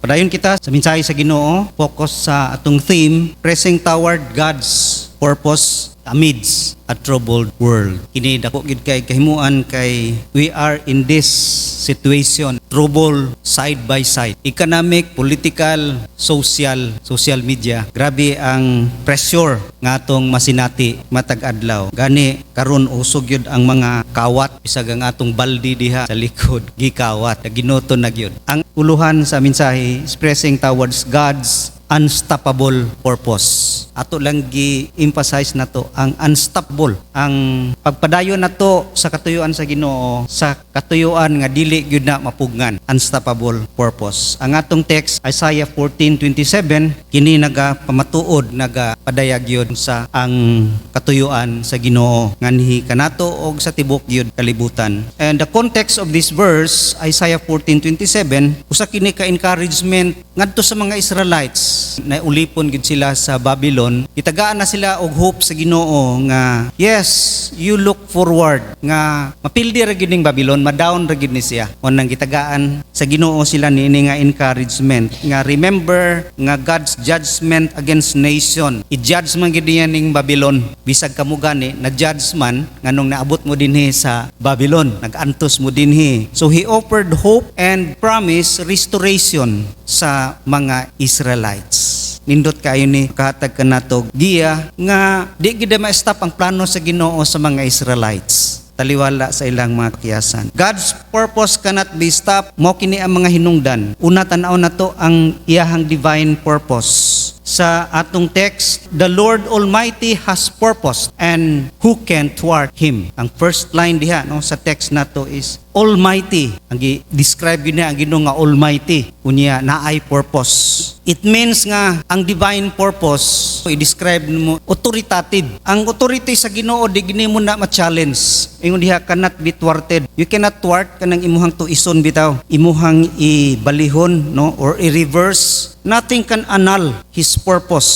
Padayon kita sa mensahe sa Ginoo, focus sa atong theme, pressing toward God's purpose amidst a troubled world. Kini dako gid kay kahimuan kay we are in this situation, trouble side by side. Economic, political, social media. Grabe ang pressure nga atong masinati matag adlaw. Gani karon usog yun ang mga kawat bisag ang atong baldi diha sa likod gikawat. Ginoto na gyud. Ang uluhan sa mensahe expressing towards God's unstoppable purpose. Ato lang gi-emphasize na to ang unstoppable. Ang pagpadayon na to sa katuyuan sa Ginoo, sa katuyuan nga dili gyud na mapugngan. Unstoppable purpose. Ang atong text Isaiah 14:27 kini nagapamatuod nagapadayag gyud sa ang katuyuan sa Ginoo nganhi kanato og sa tibok gyud kalibutan. And the context of this verse Isaiah 14:27 usa kini ka encouragement ngadto sa mga Israelites na ulipon gid sila sa Babylon. Gitagaan na sila og hope sa Ginoo nga yes, you look forward nga mapildi ra gid ning Babylon, ma-down ra gid ni siya. Unang gitagaan sa Ginoo sila niini nga encouragement nga remember nga God's judgment against nation. I-judge man gid niya ning Babylon. Bisag kamo gani na-judge man nganong naabot mo dinhi sa Babylon, nag-antos mo dinhi. So he offered hope and promise restoration sa mga Israelites. Nindot kayo ni kahatag kanato giya nga di gid ma-stop ang plano sa Ginoo sa mga Israelites. Taliwala sa ilang mga kiyasan. God's purpose cannot be stopped. Mo kini ang mga hinungdan. Una tan-aw nato ang iyahang divine purpose. Sa atong text, the Lord Almighty has purpose and who can thwart Him? Ang first line diha no sa text nato is Almighty. Ang describe gina ang Ginoo nga Almighty. Unya naay purpose. It means nga ang divine purpose i-describe mo authoritative. Ang authority sa Ginoo di gini mo na ma-challenge. Ingon diha cannot be thwarted. You cannot thwart kanang imuhang tuison bitaw. Imuhang ibalihon no or i-reverse. Nothing can annul His purpose.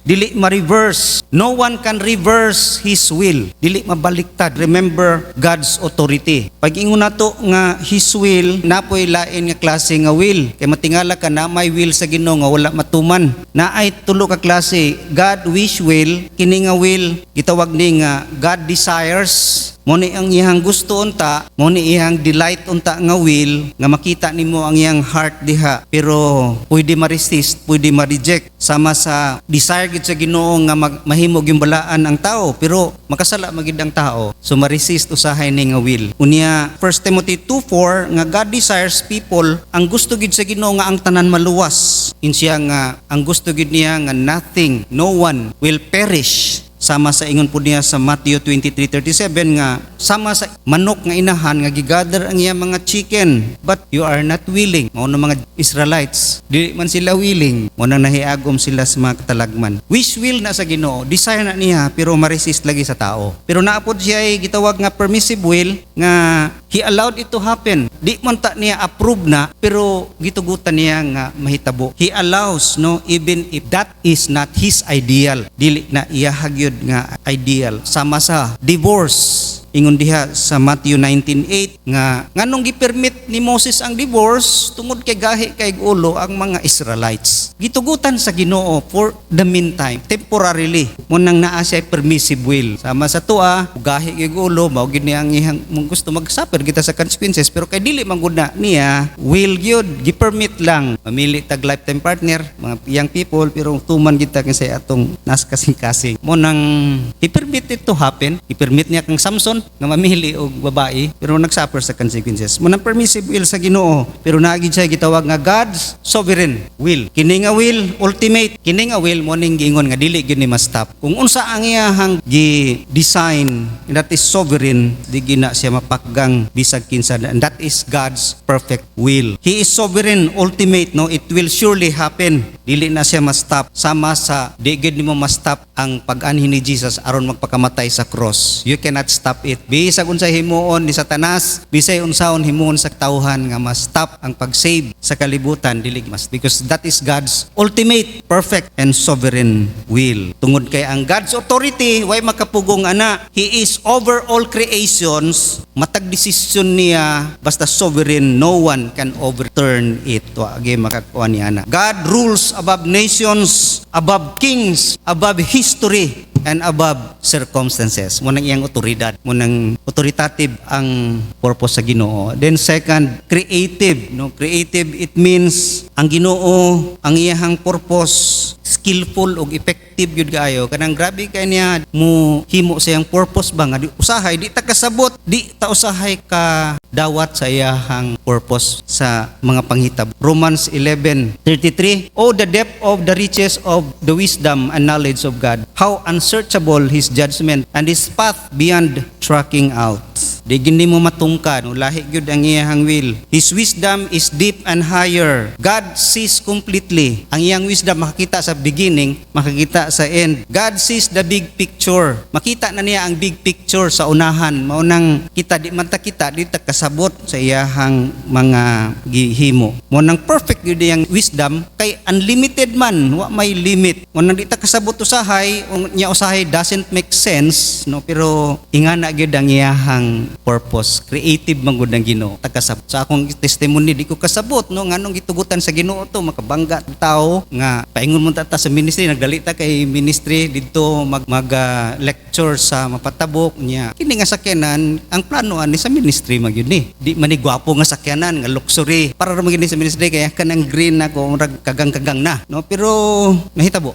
Dili ma-reverse. No one can reverse His will. Dili mabaliktad. Remember God's authority. Pag ingon nato nga His will, napoy lain nga klase nga will. Kay matingala ka na may will sa Ginoo nga wala matuman. Naay tulo ka klase. God wish will, kini nga will gitawag ni nga God desires. Mo ni ang iyang gusto unta, mo ni iyang delight unta nga will nga makita nimo ang iyang heart diha. Pero pwede ma-resist, pwede ma-reject. Sama sa desire gid sa Ginoo nga mahimog yung balaan ang tao, pero makasala magid ang tao. So ma-resist usahay ni nga will. Unya 1 Timothy 2:4 nga God desires people, ang gusto gid sa Ginoo nga ang tanan maluwas. Insiya nga ang gusto gid niya nga nothing, no one will perish. Sama sa ingon po niya sa Matthew 23:37 nga sama sa manok nga inahan nga gigather ang iya mga chicken, but you are not willing. Mao na mga Israelites, dili man sila willing, mo nang nahiagom sila sa mga katalagman. Wish will na sa Ginoo, desire na niya pero ma-resist lagi sa tao. Pero naapod siya ay gitawag nga permissive will nga He allowed it to happen. Di man ta niya approve na pero gitugutan niya nga mahitabo. He allows no even if that is not His ideal. Dili na iya hagyod nga ideal. Sama sa divorce. Ingon diha sa Matthew 19:8 nga nganong gipermit ni Moses ang divorce tungod kay gahi kay ulo ang mga Israelites. Gitugutan sa Ginoo for the meantime, temporarily. Mo nang naa siya permissive will. Sama sa tuwa, gahi kay ulo mao gid niya ang iyang gusto mag-suffer kita sa consequences pero kay dili man gud na niya will gyud gipermit lang mamili tag lifetime partner mga young people pero tuman kita kay sa atong nas kasing-kasing. Mo nang i-permit it to happen, i-permit niya kang Samson nga mamili og babae pero nagsuffer sa consequences. Mo nang permissive will sa Ginoo pero naagid siya gitawag nga God's sovereign will. Kini nga will ultimate, kini nga will mo ning giingon nga dili gyud ni ma-stop. Kung unsa ang iyahang gi-design that is sovereign, di gina siya mapakgang bisag kinsa, and that is God's perfect will. He is sovereign ultimate no, it will surely happen. dili na siya ma-stop sama sa di gid nimo ma-stop ang pag-anhin ni Jesus aron magpakamatay sa cross. You cannot stop it. Bisag unsay himuon ni Satanas, bisay unsaon himuon sa tawhan nga ma-stop ang pag-save sa kalibutan, dili mas, because that is God's ultimate, perfect and sovereign will. Tungod kay ang God's authority way makapugong ana. He is over all creations. Matag desisyon niya basta sovereign, no one can overturn it. Wagi makakuha niya na. God rules above nations, above kings, above history, and above circumstances. Munang iyang otoridad, munang authoritative ang purpose sa Ginoo. Then second, creative. No, creative, it means ang Ginoo, ang iyang purpose skillful ug effective yun kayo. Kanang grabe kay niya mo himo sa iyang purpose ba nga di usahay, di ta kasabot, di ta usahay ka dawat sa iyang purpose sa mga panghitabo. Romans 11:33, oh the depth of the riches of the wisdom and knowledge of God, how unsearchable His judgment and His path beyond tracking out. Di gindi mo matungkad, lahi gyud ang iyang will. His wisdom is deep and higher. God sees completely. Ang iyang wisdom makikita sa beginning, makikita sa end. God sees the big picture. Makita na niya ang big picture sa unahan. Maunang kita di man ta kita di ta kasabot sa iyang mga gihimo. Maunang perfect gyud ang wisdom kay unlimited man, wa may limit. Maunang di ta kasabot usahay, nya usahay doesn't make sense, no, pero ingana gyud ang iyang purpose. Creative man gud ang Ginoo. Tagasabot sa akong testimony di ko kasabot no nganong gitugutan sa Ginoo to makabangga tao nga paingon mo ta sa ministry, nagdali ta kay ministry didto mag lecture sa mapatabok niya. Kini nga sakyanan ang plano ani sa ministry magyud ni. Di man ni gwapo nga sakyanan nga luxury para ra magini sa ministry kaya kanang green na ko murag kagang-kagang na no, pero nahitabo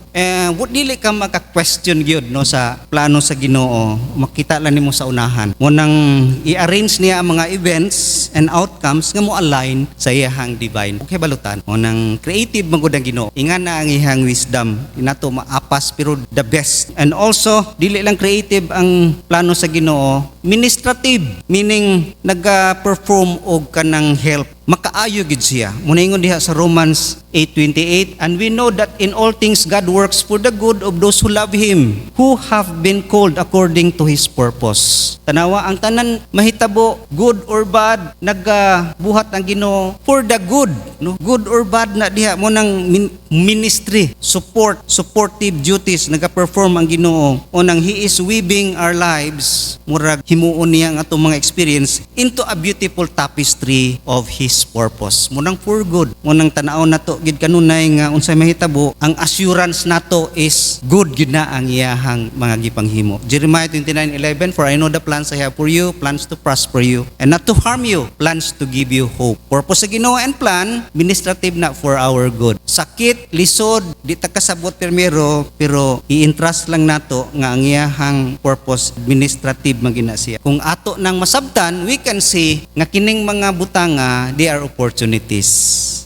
dili ka maka-question gyud no sa plano sa Ginoo. Makita lang nimo sa unahan mo nang i-arrange niya ang mga events and outcomes nga mo align sa iyang divine. Okay balutan mo nang creative man gud ang Ginoo. Ingan na ang iyang wisdom, inato maapas pero the best. And also dili lang creative ang plano sa Ginoo, ministrative, meaning naga-perform og kanang help. Makaayo gid siya. Muna ingon diha sa Romans 8:28, and we know that in all things God works for the good of those who love Him, who have been called according to His purpose. Tanawa ang tanan mahitabo, good or bad, nagabuhat ang Ginoo for the good, no? Good or bad na diha mo nang ministry, supportive duties naga-perform ang Ginoo. O nang He is weaving our lives, murag himuon niya ang atong mga experience into a beautiful tapestry of His purpose. Munang for good. Munang tanaw nato gid kanunay nga unsay mahitabo, ang assurance nato is good gid na ang iyahang mga gipanghimo. Jeremiah 29:11, for I know the plans I have for you, plans to prosper you and not to harm you, plans to give you hope. Purpose sa Ginoo and plan, administrative na for our good. Sakit, lisod, di ta kasabot permero, pero i-entrust lang nato nga ang iyahang purpose administrative magina siya. Kung ato nang masabtan, we can see nga kining mga butanga, they are opportunities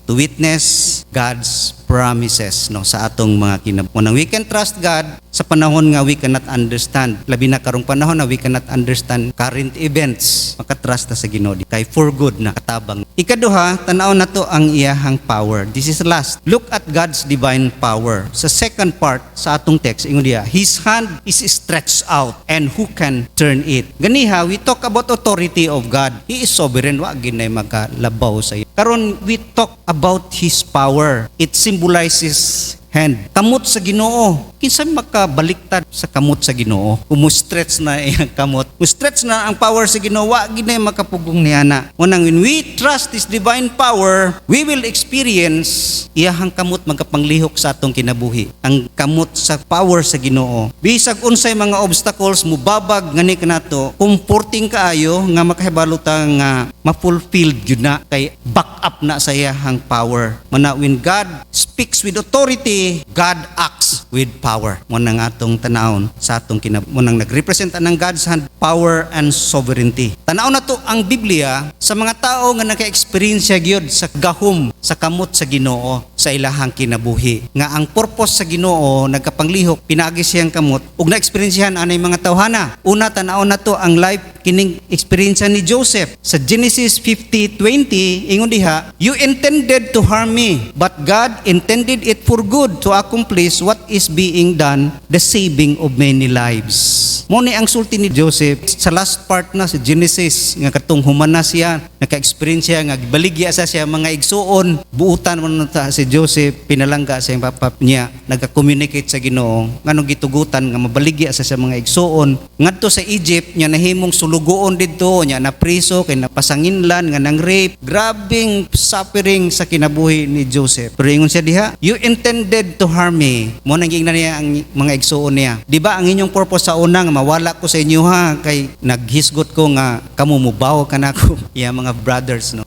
to witness God's promises no sa atong mga kinabuhi. We can trust God sa panahon nga we cannot understand. Labi na karong panahon na we cannot understand current events. Makatrust ta sa Ginoo kay for good na katabang. Ikaduha, tanaw nato ang iyahang power. This is last. Look at God's divine power. Sa second part sa atong text ingon diha, His hand is stretched out and who can turn it. Ganiha, we talk about authority of God. He is sovereign, wa ginay magalabaw sa iyo. Karon we talk about His power. It symbolizes hand. Kamot sa Ginoo. Kinsa makabaliktad sa kamot sa Ginoo? Kumu-stretch na iyang kamot. Mu-stretch na ang power sa Ginoo, wa ginay makapugong niya na. Unang when we trust His divine power, we will experience iyahang kamot magapanglihok sa atong kinabuhi. Ang kamot sa power sa Ginoo. Bisag unsay mga obstacles mubabag ngani kanato, comforting kaayo nga makahibalo ta nga ma-fulfilled gyud na kay back up na sa iyahang power. Mana when God speaks with authority, God acts with power. Mo nang atong tanawon sa atong mo nang nagrepresent ng God's hand, power and sovereignty. Tanaw na to ang Biblia sa mga tao nga naka-experience gyud sa gahom sa kamot sa Ginoo sa ilahang kinabuhi. Nga ang purpose sa Ginoo nagkapanglihok pinaagi siyang kamot ug na-experiencehan anay mga tawhana. Una tanaw na to ang life kining experience ni Joseph sa Genesis 50:20 ingon diha, "You intended to harm me, but God intended it for good to accomplish what is being done, the saving of many lives." Mo ni ang sulti ni Joseph sa last part na sa Genesis nga katong human na siya, naka-experience siya nga gibaligya sa siya mga igsuon, buutan man ta si Joseph, pinalangga sa iyang papa niya, nagka-communicate sa Ginoo nganong gitugutan nga mabaligya sa siya mga igsuon ngadto sa Egypt nya nahimong sulugoon didto nya na priso kay napasanginlan nga nang rape. Grabing suffering sa kinabuhi ni Joseph. Pero ingon siya diha, "You intended to harm me." Mo nang giingnan niya ang mga igsuon niya. Di ba ang inyong purpose sa una nga mawala ko sa inyo ha kay naghisgot ko nga kamo mubaw kanako. Ya mga brothers no.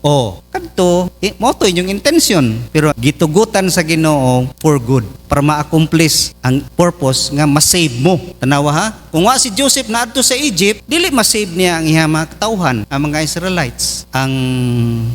Kadto mo to inyong intention pero gitugutan sa Ginoo for good para ma-accomplish ang purpose nga ma-save mo. Tanawa ha? Kung wa si Joseph naadto sa Egypt, dili ma-save niya ang iyang mga katawhan, ang mga Israelites. Ang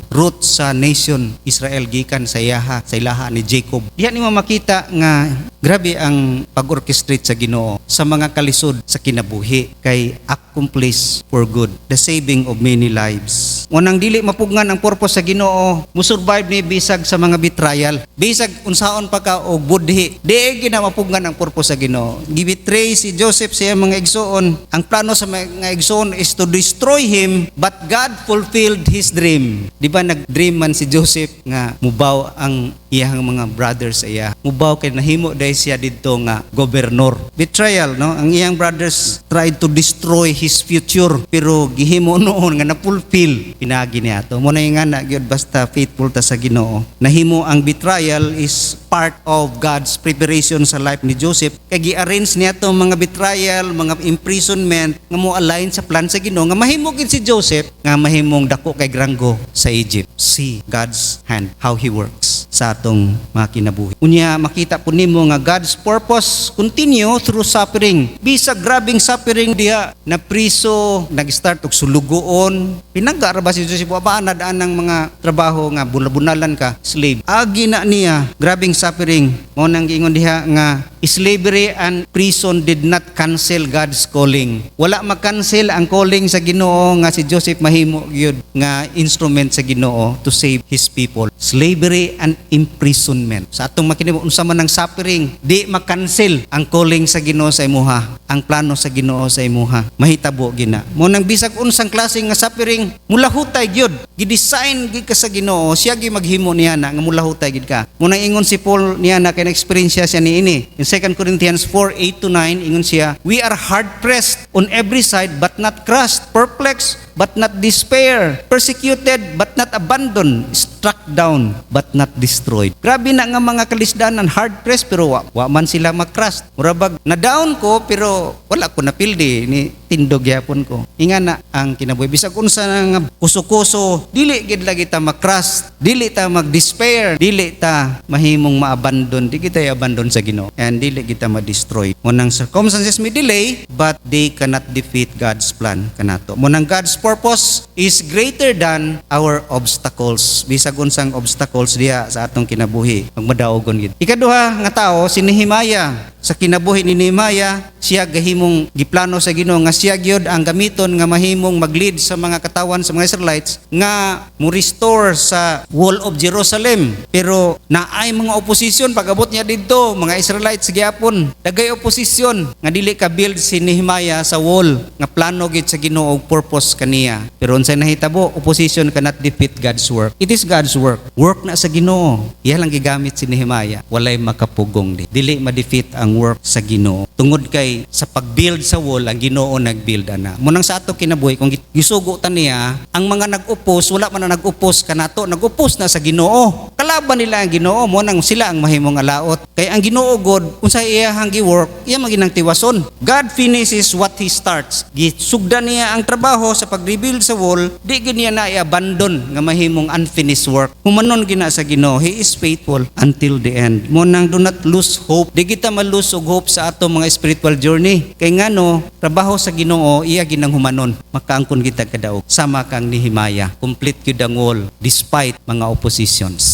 root sa nation Israel gikan sa ilaha ni Jacob. Diha nimo makita nga grabe ang pag-orchestrate sa Ginoo sa mga kalisod sa kinabuhi kay accomplish for good, the saving of many lives. Unang dili mapugnan ang purpose sa Ginoo, musurvive ni bisag sa mga betrayal. Bisag unsaon pa ka og budhi, di gina mapugnan ang purpose sa Ginoo. Gibitray si Joseph sa mga igsoon. Ang plano sa mga igsoon is to destroy him, but God fulfilled his dream. Di ba nag-dream man si Joseph nga mubaw ang iyang mga brothers sa iya. Mubaw kay nahimo dahil siya didto nga gobernador. Betrayal, no? Ang iyang brothers tried to destroy his future pero gihimo noon nga na-fulfill pinagi niya to. Mo na nga na gyud basta faithful ta sa Ginoo. Nahimo ang betrayal is part of God's preparation sa life ni Joseph. Kay gi-arrange niya to mga betrayal, mga imprisonment nga mo align sa plan sa Ginoo nga mahimo gid si Joseph nga mahimong dako kay granggo sa Egypt. See God's hand, how He works sa atong mga kinabuhi. Unya makita po nimo nga God's purpose continue through suffering. Bisag grabing suffering diha na priso, nag-start og sulugoon. Pinagara ba si Joseph wa nadaan ng mga trabaho nga bunalan ka, slave. Agi na niya grabing suffering. Mo nang giingon diha nga slavery and prison did not cancel God's calling. Wala ma-cancel ang calling sa Ginoo nga si Joseph mahimo gyud nga instrument sa Ginoo to save His people. Slavery and imprisonment. Sa atong makinimo unsa man ang suffering, di ma-cancel ang calling sa Ginoo sa imuha, ang plano sa Ginoo sa imuha. Mahitabo gina. Mo nang bisag unsang klase nga suffering, mulahutay gyud. Gi-design gid ka sa Ginoo, siya gi maghimo niya na nga mulahutay gid ka. Mo nang ingon si Paul niya na kay experience siya niini. In 2 Corinthians 4:8-9 ingon siya, "We are hard pressed on every side but not crushed, perplexed but not despair, persecuted but not abandoned, struck down but not destroyed." Grabe na nga mga kalisdanan, hard pressed pero wa man sila makrust. Murabag na down ko pero wala ko napildi ni tindog yapon ko. Inga na ang kinabuhi bisag unsa nga kuso-kuso, dili gid lagi ta makrust, dili ta mag-despair, dili ta mahimong ma-abandon, di kita i-abandon sa Ginoo. And dili kita ma-destroy. Munang circumstances may delay but they cannot defeat God's plan kanato. Munang God's purpose is greater than our obstacles. Bisag unsang obstacles diha sa atong kinabuhi magmadaogon gid. Ikaduha nga tao si Nehemiah. Sa kinabuhi ni Nehemiah, siya gahimong giplano sa Ginoo nga siya gyud ang gamiton nga mahimong mag-lead sa mga katawan sa mga Israelites nga mo restore sa wall of Jerusalem. Pero naay mga opposition pag-abot niya didto, mga Israelites gyapon. Dagay opposition nga dili ka build si Nehemiah sa wall nga plano gid sa Ginoo og purpose kaniya. Pero unsay nahitabo, opposition cannot defeat God's work. It is God's work. Work na sa Ginoo. Iya lang gigamit si Nehemiah. Walay makapugong di. Dili ma-defeat ang work sa Ginoo. Tungod kay sa pag-build sa wall ang Ginoo nag-build ana. Munang sa ato kinabuhi kung gisugo ta niya, ang mga nag-oppose wala man na nag-oppose kanato, nag-oppose na sa Ginoo. Kalaban nila ang Ginoo mo nang sila ang mahimong alaot. Kay ang Ginoo God unsay iyang gi-work, iya maginang tiwason. God finishes what He starts. Gisugdan niya ang trabaho sa pag-rebuild sa wall, di gid niya na i-abandon nga mahimong unfinished work. Humanon gina sa Ginoo, He is faithful until the end. Mo nang do not lose hope. Di kita ma-lose purpose ug hope sa atong mga spiritual journey. Kay ngano, trabaho sa Ginoo iya ginang humanon. Makaangkon kita kadaog. Sama kang Nehemiah, complete gyud ang wall despite mga oppositions.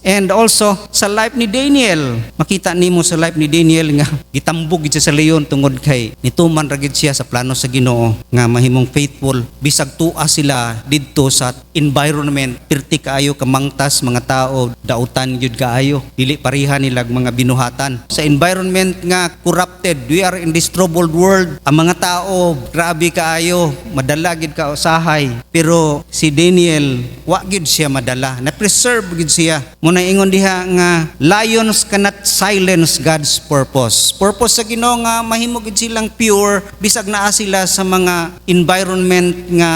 And also sa life ni Daniel, makita nimo sa life ni Daniel nga gitambog gid siya sa leon tungod kay nituman ra gid siya sa plano sa Ginoo nga mahimong faithful bisag tua sila didto sa environment perti kaayo kamangtas mga tao dautan gyud kaayo dili pareha nilag mga binuhatan sa environment nga corrupted. We are in this troubled world. Ang mga tao grabe kaayo, madala gid ka usahay, pero si Daniel wa gid siya madala, na preserve gid siya. Muna ingon diha nga lions cannot silence God's purpose. Purpose sa Ginoo nga mahimo gid silang pure bisag naa sila sa mga environment nga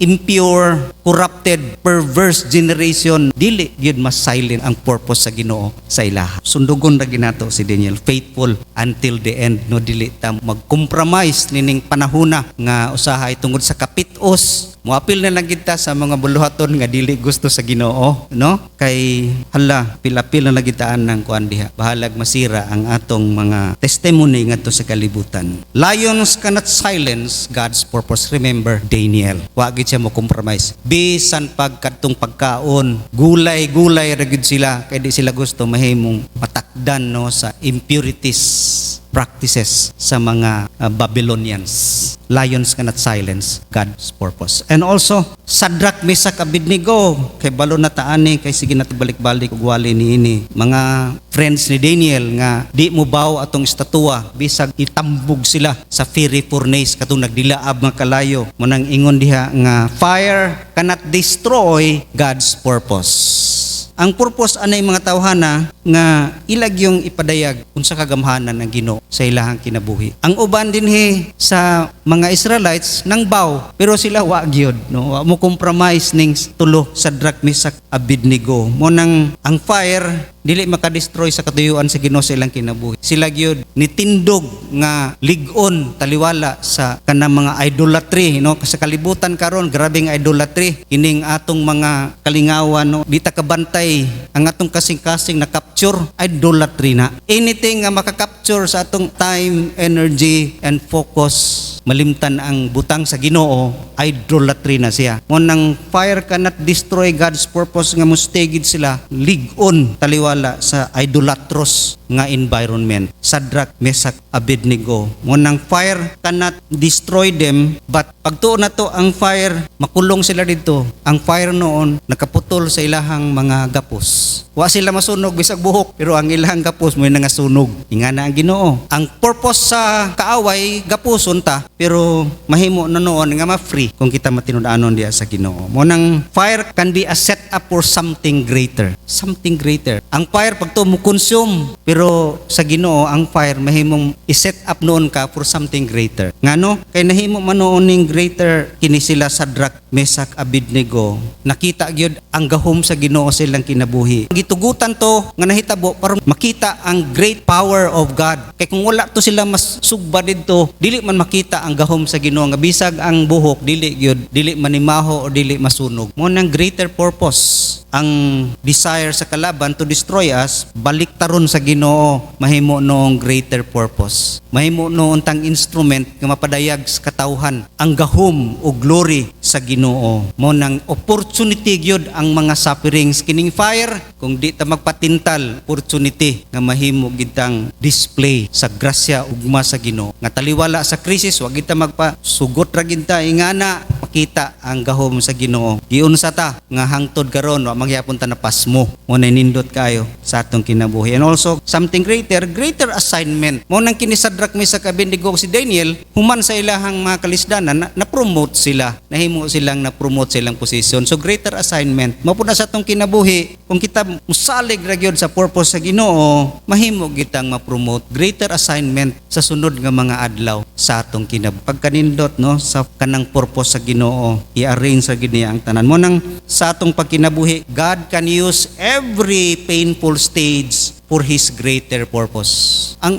impure, corrupted, perverse generation, dili gyud mas silent ang purpose sa Ginoo sa ilaha. Sundugon ra ginato si Daniel, faithful until the end, no, dili ta mag-compromise nining panahona nga usahay tungod sa kapitos. Muapil na lang kita sa mga buluhaton nga dili gusto sa Ginoo, no? Kay hala, pilapil na nagitaan ng kuan diha. Bahalag masira ang atong mga testimony ngadto sa kalibutan. Lions cannot silence God's purpose. Remember Daniel. Wa gid siya mo compromise. Bisan pagkatong pagkaon, gulay-gulay ra gid sila kay di sila gusto mahimong patakdan, no, sa impurities practices sa mga Babylonians. Lions cannot silence God's purpose. And also, Shadrach, Meshach, Abednego, kay balo na taani, kay sige na balik-balik ug wali niini. Mga friends ni Daniel nga di mo baw atong estatwa, bisag itambog sila sa fiery furnace katong nagdilaab nga kalayo. Munang ingon diha nga fire cannot destroy God's purpose. Ang purpose anay mga tawhana nga ilag yung ipadayag unsa kagamhanan ng Ginoo sa ilahang kinabuhi. Ang uban dinhi sa mga Israelites nang baw, pero sila wa gyud, no, wa mo compromise ning tulo Shadrach, Meshach, Abednego. Mo nang ang fire dili makadestroy sa katuyuan sa Ginoo sa ilang kinabuhi. Sila gyud nitindog nga lig-on taliwala sa kanang mga idolatry, no, sa kalibutan karon grabing idolatry kining atong mga kalingawan, no, di ta kabantay ang atong kasing-kasing na capture, idolatry na. Anything nga makakapture sa atong time, energy, and focus, malimtan ang butang sa Ginoo, idolatry na siya. Ngunang fire cannot destroy God's purpose nga mustegid sila lig-on taliwala sa idolatros nga environment. Shadrach, Meshach, Abednego. Ngunang fire cannot destroy them, but pagtuon na to ang fire, makulong sila dito. Ang fire noon nakaputol sa ilahang mga gapos. Wa sila masunog bisag buhok, pero ang ilahang gapos mo nga sunog. Ingana ang Ginoo. Ang purpose sa kaaway gapuson ta, pero mahimo na noon nga ma-free kung kita matinud-anon diya sa Ginoo. Mo nang fire can be a setup for something greater. Something greater. Ang fire pagto mo consume, pero sa Ginoo ang fire mahimong i-set up noon ka for something greater. Ngano? Kay nahimo man noon ning greater kini sila Shadrach, Meshach, Abednego. Nakita gyud ang gahom sa Ginoo sa ilang kinabuhi. Gitugutan to nga nahitabo para makita ang great power of God. Kay kung wala to sila mas sugba didto, dili man makita ang gahom sa Ginoo nga bisag ang buhok dili gyud, dili manimaho o dili masunog. Mo nang greater purpose. Ang desire sa kalaban to destroy us, balik taron sa Ginoo, mahimo noong greater purpose. Mahimo noon tang instrument nga mapadayag sa katawhan ang gahom o glory sa Ginoo. Mo nang opportunity gyud ang mga sufferings kining fire kung di ta magpatintal, opportunity nga mahimo gid tang display sa grasya ugma sa Ginoo. Nga taliwala sa krisis, wa gid ta magpasugot ra gid ta ingana makita ang gahom sa Ginoo. Giunsa ta nga hangtod karon wa magyapon ta na pasmo. Mo na nindot kayo sa atong kinabuhi. And also something greater assignment. Mo nang kini Shadrach, Meshach, Abednego si Daniel, human sa ilahang mga kalisdanan na promote sila. Nahimo silang na promote silang position. So greater assignment. Mo pud na sa atong kinabuhi, kung kita musalig ra gyud sa purpose sa Ginoo, mahimo gitang ma-promote greater assignment sa sunod nga mga adlaw sa atong kinabuhi. Pagkanindot, no, sa kanang purpose sa Ginoo, i-arrange sa gid niya ang tanan. Mo nang sa atong pagkinabuhi, God can use every painful stage for His greater purpose. Ang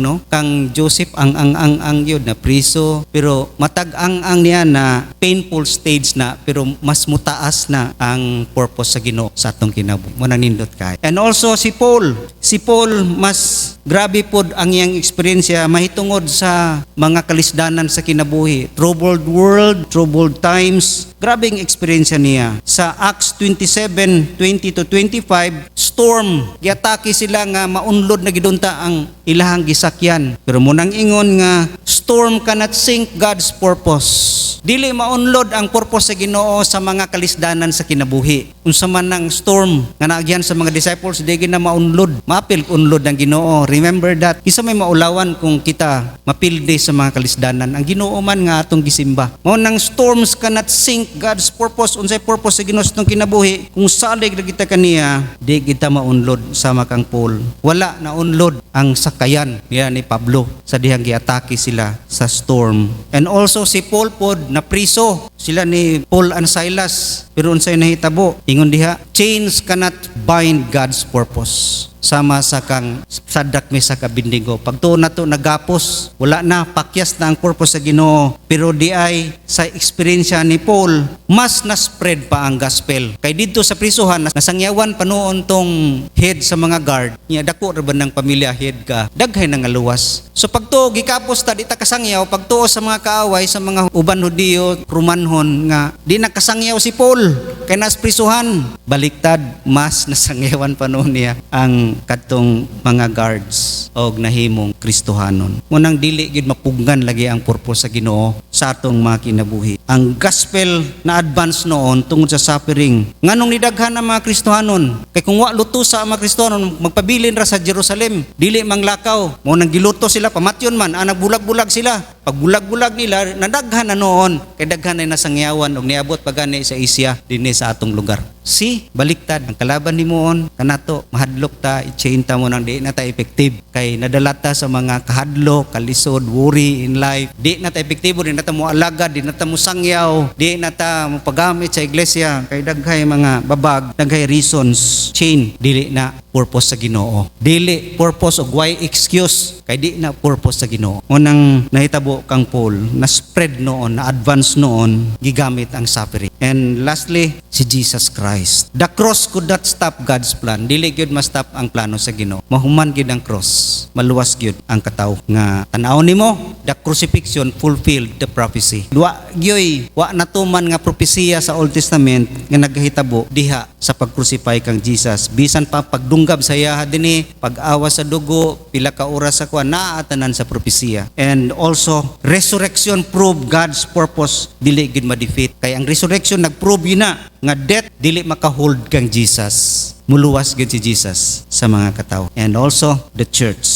no, kang Joseph ang yun na priso, pero matag-ang niya na painful stage na, pero mas mutaas na ang purpose sa Ginoo sa atong kinabuhi. Mo nang nindot kay. And also si Paul si Paul mas grabe pod ang iyang eksperyensya mahitungod sa mga kalisdanan sa kinabuhi. Troubled world, troubled times. Grabe ang eksperyensya niya. Sa Acts 27:20-25, storm. Giatake sila nga maunlod na gidunta ang ilahang gisakyan. Pero munang ingon nga storm cannot sink God's purpose. Dili maunlod ang purpose sa Ginoo sa mga kalisdanan sa kinabuhi. Unsa man ang storm nga naagyan sa mga disciples, di na maunlod. Mapil unlod ang Ginoo. Remember that. Isa may maulawan kung kita mapilde sa mga kalisdanan. Ang Ginoo man nga atong gisimba. Mao nang storms cannot sink God's purpose. Unsay purpose sa Ginoo sa kinabuhi? Kung salig na kita kaniya, di kita maunlod sama kang Paul. Wala na unlod ang sakayan niya ni Pablo sa dihang giatake sila sa storm. And also si Paul pod na priso sila ni Paul and Silas, pero unsay nahitabo ingon diha, chains cannot bind God's purpose. Sama sa kang Sadak, Mesak, Abednego. Pagtuon nato nagapos, wala na, pakyas na ang purpose sa Ginoo. Pero di ay sa eksperyensya ni Paul, mas na-spread pa ang gospel. Kay dito sa prisuhan, nasangyawan pa noon tong head sa mga guard. Niya dako ra ba ng pamilya head ka, daghay na nga luwas. So pagtuo gikapos ta di ta kasangyaw, pagtuo sa mga kaaway sa mga uban Hudiyo, Romanhon nga di nakasangyaw si Paul kay nas prisuhan. Baliktad, mas nasangyawan pa noon niya ang katong mga guards og nahimong Kristohanon. Munang dili gid mapugnan lagi ang purpose sa Ginoo sa atong mga kinabuhi. Ang gospel na advance noon tungod sa suffering. Nganong nidaghan ang mga Kristohanon? Kay kung wa luto sa mga Kristohanon, magpabilin ra sa Jerusalem. Dili manglakaw. Munang giluto sila, pamatyon man, nagbulag-bulag sila. Pag bulag-bulag nila, nadaghan na noon. Kay daghan ay nasangyawan og niabot pagani sa Asia dinhi sa atong lugar. Si baliktad ang kalaban nimuon kanato mahadlok ta i-chain ta mo nang di na ta effective kay nadala ta sa mga kahadlok, kalisod, worry in life. Di na ta epektibo, di na ta mo alagad, di na ta mo sangyaw, di na ta mo pagamit sa iglesia kay daghay mga babag, daghay reasons. Chain dili na purpose sa Ginoo. Dili purpose og why excuse kay di na purpose sa Ginoo. Unang nahitabo kang Paul na spread noon, na advance noon gigamit ang suffering. And lastly, si Jesus Christ. The cross could not stop God's plan. Dili gyud ma-stop ang plano sa Ginoo. Mahuman gyud ang cross. Maluwas gyud ang katawo nga tan-aw nimo, the crucifixion fulfilled the prophecy. Wa natuman nga propesiya sa Old Testament nga naghitabo diha sa pag-crucify kang Jesus. Bisan pa pagdunggab sa iya dinhi, pag-awa sa dugo, pila ka oras sa kuan naatanan sa propesiya. And also resurrection prove God's purpose, dili gyud ma-defeat. Kay ang resurrection nagprove yun na nga death dili makahold kang Jesus. Muluwas gyud si Jesus sa mga katao. And also the church.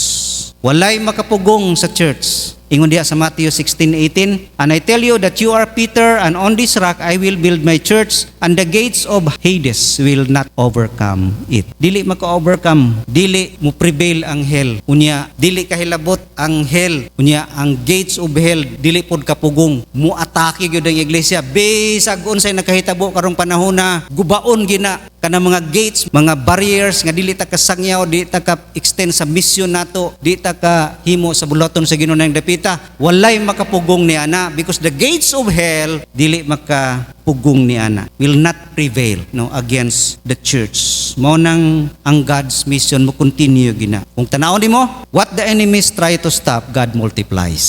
Walay makapugong sa church. Ingon diha sa Matthew 16:18, and I tell you that you are Peter, and on this rock I will build my church, and the gates of Hades will not overcome it. Dili maka-overcome, dili mo prevail ang hell. Unya, dili kahilabot ang hell. Unya, ang gates of hell dili pod kapugong. Mo atake gyud ang iglesia. Bisag unsay nakahitabo karong panahon na gubaon gina kana mga gates, mga barriers nga dili ta kasangyaw, dili ta ka extend sa mission nato, dili ta ka himo sa bulaton sa Ginoo nang dapita. Walay makapugong ni ana because the gates of hell dili makapugong ni ana, will not prevail against the church. Mao nang ang God's mission mo continue gina. Kung tanaw nimo, what the enemies try to stop, God multiplies.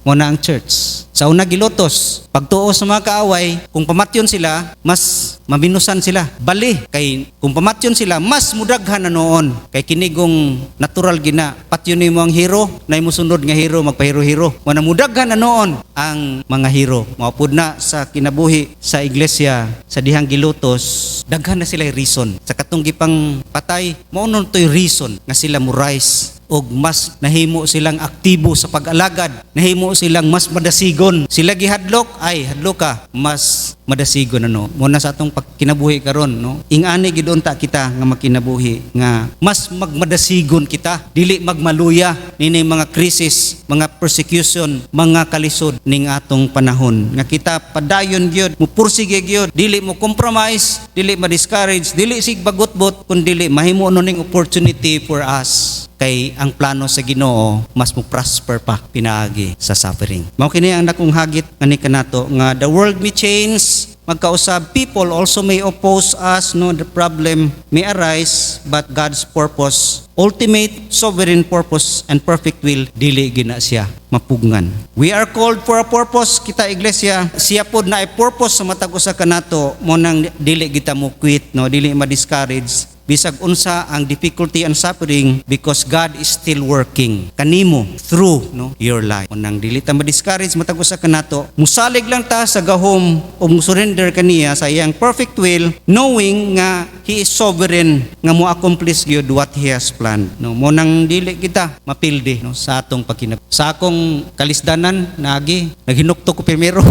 Mao na ang church. Sa una gilotos, pagtuo sa mga kaaway, kung pamatyon sila, mas maminusan sila. Bali, kay kung pamatyon sila, mas mudaghan na noon. Kay kinigong natural gina, patyon mo ang hero, na imusunod nga hero, magpahiro-hiro. Wana mudaghan na noon ang mga hero. Maupod na sa kinabuhi, sa iglesia, sa dihang gilutos, daghan na sila reason. Sa katong gipang patay, maunon to'y reason nga sila mo rise. Og mas nahimo silang aktibo sa pag-alagad, nahimo silang mas madasigon. Sila gihadlok, ay hadlok ka, mas madasigon muna sa atong kinabuhi karon ingani gid unta kita nga makinabuhi nga mas magmadasigon kita, dili magmaluya nini mga krisis, mga persecution, mga kalisod ning atong panahon nga kita padayon gyud mo pursige gyud, dili mo compromise, dili ma-discourage, dili sig bagotbot, kun dili mahimo ning opportunity for us. Kay ang plano sa Ginoo mas mo prosper pa pinaagi sa suffering. Mao kini ang dakong hagit ani kanato nga the world may change, magkausab. People also may oppose us, no, the problem may arise, but God's purpose, ultimate sovereign purpose and perfect will, dili gina siya mapugngan. We are called for a purpose, kita iglesia. Siya pod na ay purpose sa matag usa kanato, mo nang dili kita mo quit, no, dili ma-discourage bisag unsa ang difficulty and suffering, because God is still working kanimo through, no, your life. Unang dili ta ma-discourage matag usa kanato, musalig lang ta sa gahom o musurrender kaniya sa iyang perfect will, knowing nga He is sovereign nga mo accomplish gyud what He has planned. No, mo nang dili kita mapildi, no, sa atong pagkinab. Sa akong kalisdanan naghinukto ko primero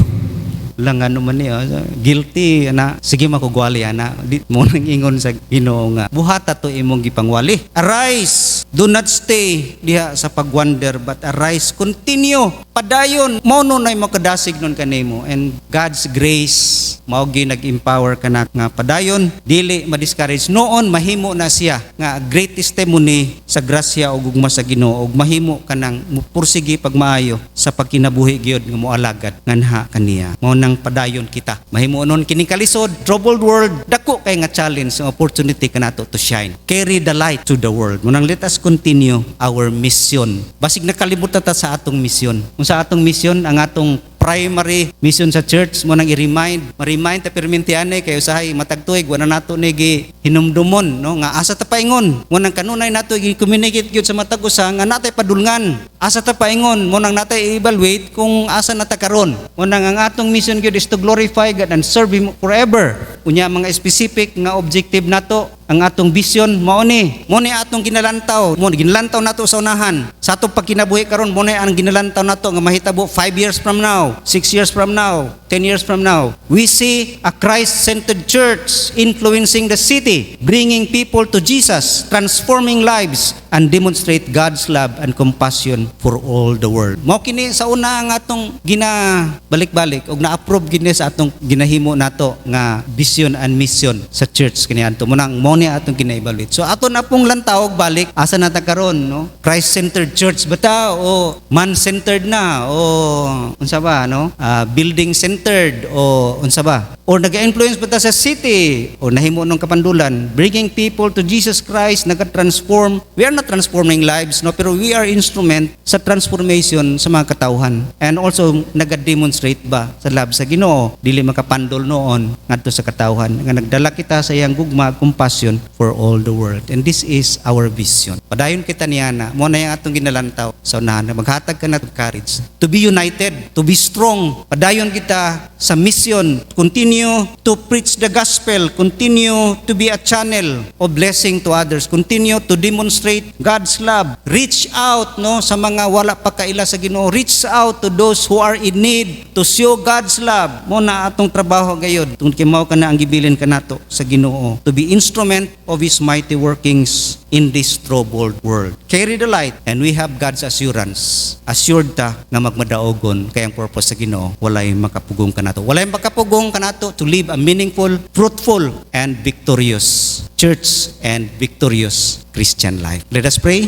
lang ano man niya, guilty ana, sige makugwali ana, di mo nang ingon sa Ginoo nga buhata to imong gipangwali. Arise, do not stay diha sa pagwander, but arise, continue, padayon, mao no nay makadasig nun kanimo, and God's grace mao gi nag-empower kana nga padayon, dili ma-discourage. Noon mahimo na siya nga great testimony sa grasya ug gugma sa Ginoo, ug mahimo kanang mupursige pagmaayo sa pagkinabuhi gyud nga moalagad nganha kaniya. Mao nang padayon kita. Mahimo nun kining kalisod, troubled world, dako kay nga challenge, opportunity kanato to shine. Carry the light to the world. Munang let us continue our mission. Basig nakalimutan ta sa atong mission. Kung sa atong mission, ang atong primary mission sa church mo nang ma-remind ta permintianay kayo sahay matagtuig wala nato ni gi hinumdumon, no, nga asa ta paingon mo nang kanunay nato gi communicate gyud sa matag usa nga natay padulngan, asa ta paingon mo nang natay evaluate kung asa na ta karon. Mo nang ang atong mission gyud is to glorify God and serve Him forever. Unya mga specific nga objective nato, ang atong vision mao ni atong ginalantaw, mo ginalantaw nato sa unahan sa atong pagkinabuhi karon, mo ni ang ginalantaw nato nga mahitabo 5 years from now, 6 years from now, 10 years from now. We see a Christ-centered church influencing the city, bringing people to Jesus, transforming lives, and demonstrate God's love and compassion for all the world. Mao kini sa una ang atong ginabalik-balik ug na-approve gini sa atong ginahimo nato nga vision and mission sa church kaniadto. Mo ni atong kina-evaluate. So aton na pong lantaw og balik asa na ta karon, no? Christ-centered church bata o man-centered na o unsa ba, no? Building centered o unsa ba? O naga-influence bata sa city o nahimo nung kapandulan, bringing people to Jesus Christ, naga-transform. We are not transforming lives, no, pero we are instrument sa transformation sa mga katawhan. And also naga-demonstrate ba sa love sa Ginoo, dili makapandol noon ngadto sa katawhan nga nagdala kita sa iyang gugma, compassion for all the world. And this is our vision. Padayon kita niya na mo na yung atong ginalantaw sa unahan, maghatag ka na courage to be united, to be strong. Padayon kita sa mission, continue to preach the gospel, continue to be a channel of blessing to others, continue to demonstrate God's love, reach out, no, sa mga wala pa kaila sa Ginoo, reach out to those who are in need, to show God's love. Mo na atong trabaho gayud, tungod kay mao kana ang gibilin kanato sa Ginoo, to be instrument of His mighty workings in this troubled world. Carry the light, and we have God's assurance. Assured ta nga magmadaogon kay ang purpose sa Ginoo walay makapugong kanato. Walay makapugong kanato to live a meaningful, fruitful, and victorious church and victorious Christian life. Let us pray.